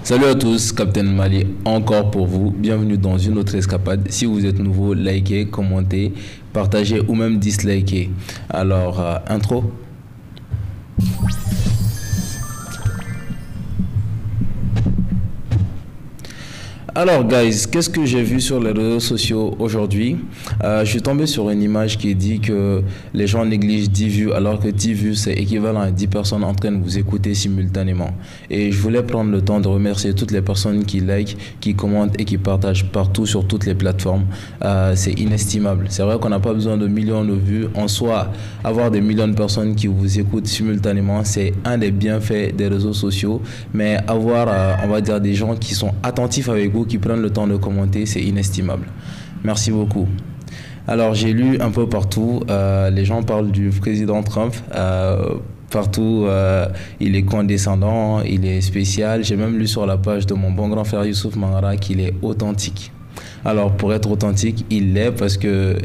Salut à tous, Captain Mali encore pour vous. Bienvenue dans une autre escapade. Si vous êtes nouveau, likez, commentez, partagez ou même dislikez. Alors, intro. Alors, guys, qu'est-ce que j'ai vu sur les réseaux sociaux aujourd'hui? Je suis tombé sur une image qui dit que les gens négligent 10 vues, alors que 10 vues, c'est équivalent à 10 personnes en train de vous écouter simultanément. Et je voulais prendre le temps de remercier toutes les personnes qui like, qui commentent et qui partagent partout sur toutes les plateformes. C'est inestimable. C'est vrai qu'on n'a pas besoin de millions de vues. En soi, avoir des millions de personnes qui vous écoutent simultanément, c'est un des bienfaits des réseaux sociaux. Mais avoir, on va dire, des gens qui sont attentifs avec vous, qui prennent le temps de commenter, c'est inestimable. Merci beaucoup. Alors, j'ai lu un peu partout, les gens parlent du président Trump. Partout, il est condescendant, il est spécial. J'ai même lu sur la page de mon bon grand frère Youssouf Mangara qu'il est authentique. Alors, pour être authentique, il l'est parce que,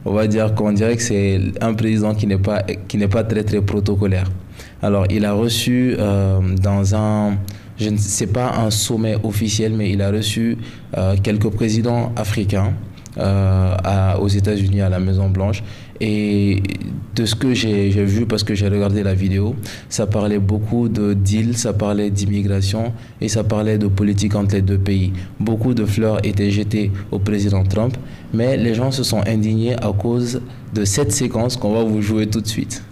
on va dire qu'on dirait que c'est un président qui n'est pas très très protocolaire. Alors, il a reçu dans un, je ne sais pas un sommet officiel, mais il a reçu quelques présidents africains aux États-Unis, à la Maison Blanche. Et de ce que j'ai vu, parce que j'ai regardé la vidéo, ça parlait beaucoup de deals, ça parlait d'immigration et ça parlait de politique entre les deux pays. Beaucoup de fleurs étaient jetées au président Trump, mais les gens se sont indignés à cause de cette séquence qu'on va vous jouer tout de suite.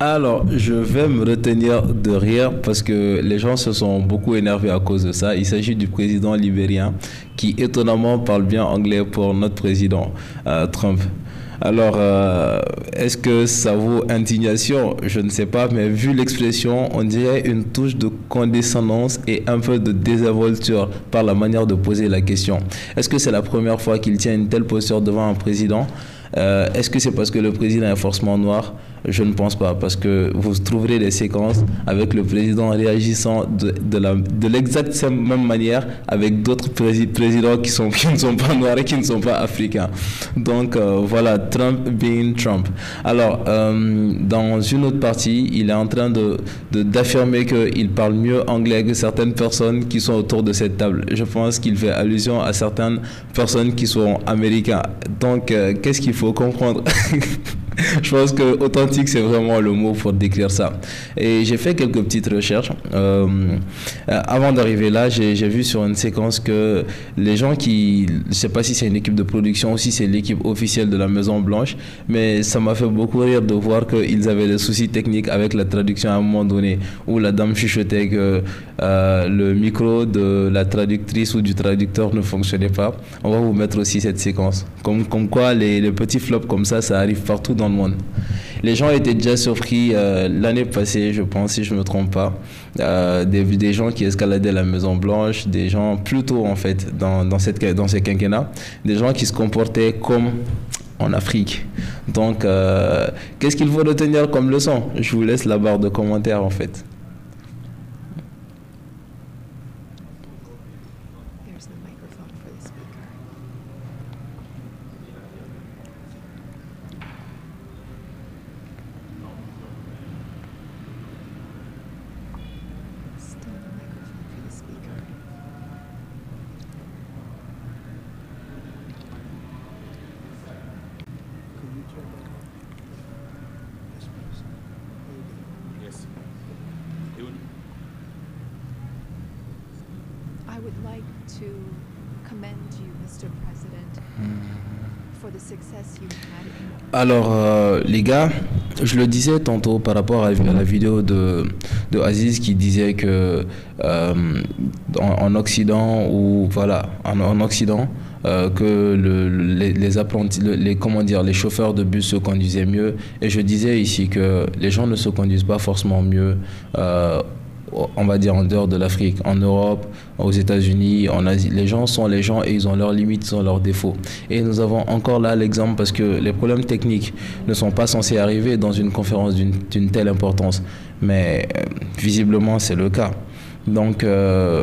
Alors, je vais me retenir de rire parce que les gens se sont beaucoup énervés à cause de ça. Il s'agit du président libérien qui étonnamment parle bien anglais pour notre président Trump. Alors, est-ce que ça vaut indignation? Je ne sais pas, mais vu l'expression, on dirait une touche de condescendance et un peu de désinvolture par la manière de poser la question. Est-ce que c'est la première fois qu'il tient une telle posture devant un président? Est-ce que c'est parce que le président est forcément noir? Je ne pense pas, parce que vous trouverez des séquences avec le président réagissant de l'exacte même manière avec d'autres présidents qui ne sont pas noirs et qui ne sont pas africains. Donc voilà, Trump being Trump. Alors, dans une autre partie, il est en train d'affirmer qu'il parle mieux anglais que certaines personnes qui sont autour de cette table. Je pense qu'il fait allusion à certaines personnes qui sont américains. Donc, qu'est-ce qu'il faut comprendre? Je pense que authentique, c'est vraiment le mot pour décrire ça. Et j'ai fait quelques petites recherches. Avant d'arriver là, j'ai vu sur une séquence que les gens qui... Je ne sais pas si c'est une équipe de production ou si c'est l'équipe officielle de la Maison Blanche, mais ça m'a fait beaucoup rire de voir qu'ils avaient des soucis techniques avec la traduction à un moment donné, où la dame chuchotait que le micro de la traductrice ou du traducteur ne fonctionnait pas. On va vous mettre aussi cette séquence. Comme quoi, les petits flops comme ça arrive partout dans le monde. Les gens étaient déjà surpris l'année passée, je pense, si je ne me trompe pas, des gens qui escaladaient la Maison Blanche, des gens plutôt en fait dans ces quinquennats, des gens qui se comportaient comme en Afrique. Donc, qu'est-ce qu'il faut retenir comme leçon? Je vous laisse la barre de commentaires en fait. I would like to commend you, Mr. President, Alors, les gars, je le disais tantôt par rapport à la vidéo de Aziz qui disait que en Occident, ou voilà, en Occident, que les apprentis, comment dire, les chauffeurs de bus se conduisaient mieux. Et je disais ici que les gens ne se conduisent pas forcément mieux. On va dire en dehors de l'Afrique, en Europe, aux États-Unis, en Asie. Les gens sont les gens et ils ont leurs limites, ils ont leurs défauts. Et nous avons encore là l'exemple parce que les problèmes techniques ne sont pas censés arriver dans une conférence d'une telle importance. Mais visiblement, c'est le cas. Donc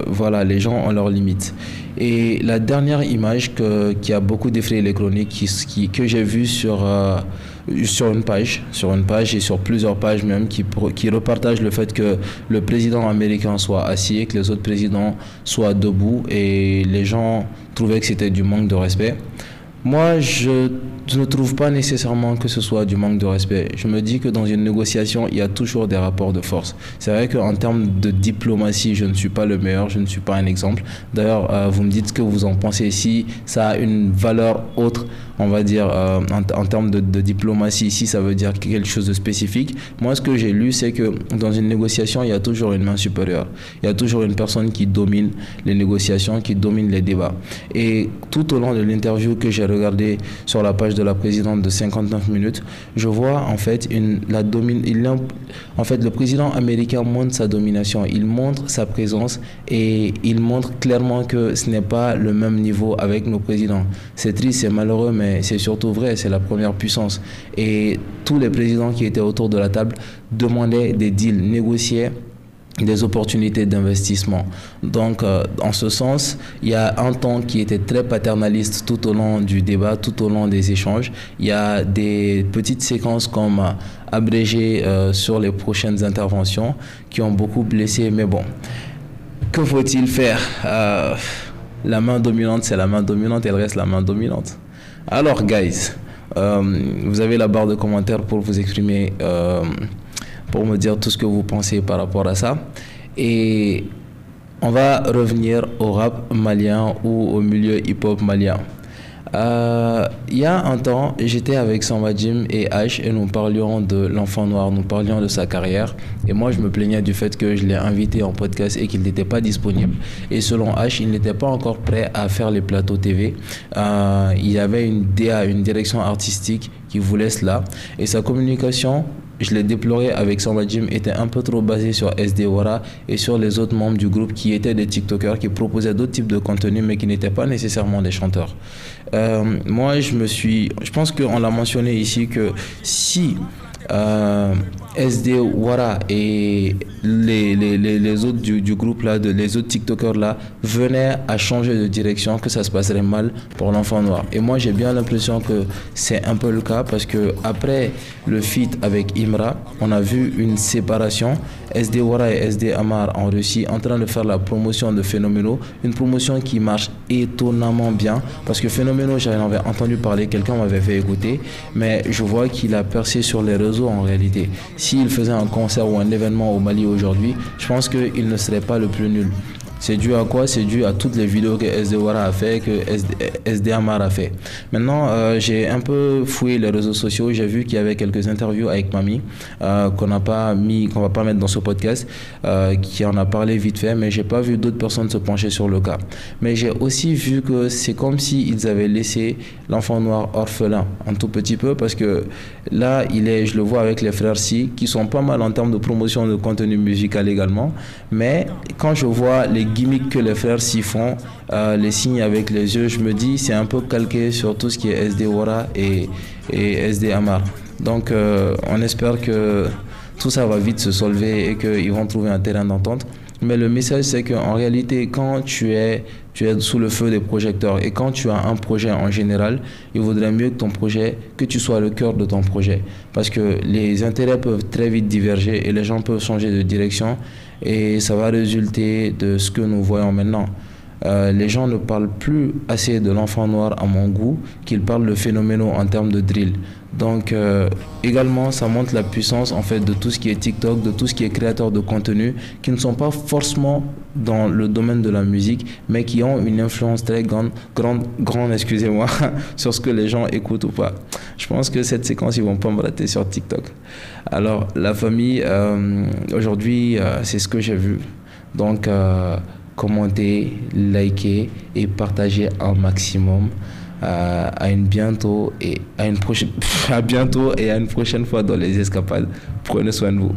voilà, les gens ont leurs limites. Et la dernière image qui a beaucoup défrayé les chroniques, que j'ai vue sur une page et sur plusieurs pages même, qui repartagent le fait que le président américain soit assis et que les autres présidents soient debout, et les gens trouvaient que c'était du manque de respect. Moi, je ne trouve pas nécessairement que ce soit du manque de respect. Je me dis que dans une négociation, il y a toujours des rapports de force. C'est vrai qu'en termes de diplomatie, je ne suis pas le meilleur, je ne suis pas un exemple. D'ailleurs, vous me dites ce que vous en pensez. Si ça a une valeur autre, on va dire, en termes de diplomatie, si ça veut dire quelque chose de spécifique. Moi, ce que j'ai lu, c'est que dans une négociation, il y a toujours une main supérieure. Il y a toujours une personne qui domine les négociations, qui domine les débats. Et tout au long de l'interview que j'ai regardé sur la page de la présidente de 59 minutes, je vois en fait le président américain montre sa domination, il montre sa présence et il montre clairement que ce n'est pas le même niveau avec nos présidents. C'est triste, c'est malheureux, mais c'est surtout vrai, c'est la première puissance. Et tous les présidents qui étaient autour de la table demandaient des deals, négociaient des opportunités d'investissement. Donc, en ce sens, il y a un ton qui était très paternaliste tout au long du débat, tout au long des échanges. Il y a des petites séquences comme abrégées sur les prochaines interventions qui ont beaucoup blessé. Mais bon, que faut-il faire? La main dominante, c'est la main dominante, elle reste la main dominante. Alors, guys, vous avez la barre de commentaires pour vous exprimer, pour me dire tout ce que vous pensez par rapport à ça. Et on va revenir au rap malien ou au milieu hip-hop malien. Il y a un temps, j'étais avec Samba Jim et H et nous parlions de l'enfant noir, nous parlions de sa carrière. Et moi, je me plaignais du fait que je l'ai invité en podcast et qu'il n'était pas disponible. Et selon H, il n'était pas encore prêt à faire les plateaux TV. Il y avait une DA, une direction artistique qui voulait cela. Et sa communication, je l'ai déploré avec Samba Jim, était un peu trop basé sur SD Wara et sur les autres membres du groupe qui étaient des TikTokers, qui proposaient d'autres types de contenus mais qui n'étaient pas nécessairement des chanteurs. Moi, je pense qu'on l'a mentionné ici que si SD Wara et les autres du groupe là, les autres TikTokers là venaient à changer de direction, que ça se passerait mal pour l'enfant noir. Et moi j'ai bien l'impression que c'est un peu le cas parce que après le feat avec Imra, on a vu une séparation. SD Wara et SD Amar en Russie en train de faire la promotion de Phénoméno, une promotion qui marche étonnamment bien parce que Phénoméno, j'en avais entendu parler, quelqu'un m'avait fait écouter, mais je vois qu'il a percé sur les réseaux en réalité. S'il faisait un concert ou un événement au Mali aujourd'hui, je pense qu'il ne serait pas le plus nul. C'est dû à quoi? C'est dû à toutes les vidéos que SD Wara a fait, que SD Amar a fait. Maintenant, j'ai un peu fouillé les réseaux sociaux. J'ai vu qu'il y avait quelques interviews avec Mamie qu'on va pas mettre dans ce podcast, qui en a parlé vite fait, mais j'ai pas vu d'autres personnes se pencher sur le cas. Mais j'ai aussi vu que c'est comme si ils avaient laissé l'enfant noir orphelin un tout petit peu, parce que là, je le vois avec les frères Si, qui sont pas mal en termes de promotion de contenu musical également. Mais quand je vois les gimmicks que les frères s'y font, les signes avec les yeux, je me dis c'est un peu calqué sur tout ce qui est SD Wara et SD Amar. Donc on espère que tout ça va vite se solver et qu'ils vont trouver un terrain d'entente. Mais le message, c'est qu'en réalité, quand tu es sous le feu des projecteurs et quand tu as un projet en général, il vaudrait mieux que tu sois le cœur de ton projet. Parce que les intérêts peuvent très vite diverger et les gens peuvent changer de direction et ça va résulter de ce que nous voyons maintenant. Les gens ne parlent plus assez de l'enfant noir à mon goût, qu'ils parlent de phénoménaux en termes de drill. Donc également, ça montre la puissance en fait de tout ce qui est TikTok, de tout ce qui est créateur de contenu, qui ne sont pas forcément dans le domaine de la musique, mais qui ont une influence très grande, excusez-moi, sur ce que les gens écoutent ou pas. Je pense que cette séquence, ils vont pas me rater sur TikTok. Alors, la famille, aujourd'hui, c'est ce que j'ai vu. Donc, commentez, likez et partagez un maximum. À une bientôt et à une prochaine à bientôt et à une prochaine fois dans les escapades. Prenez soin de vous.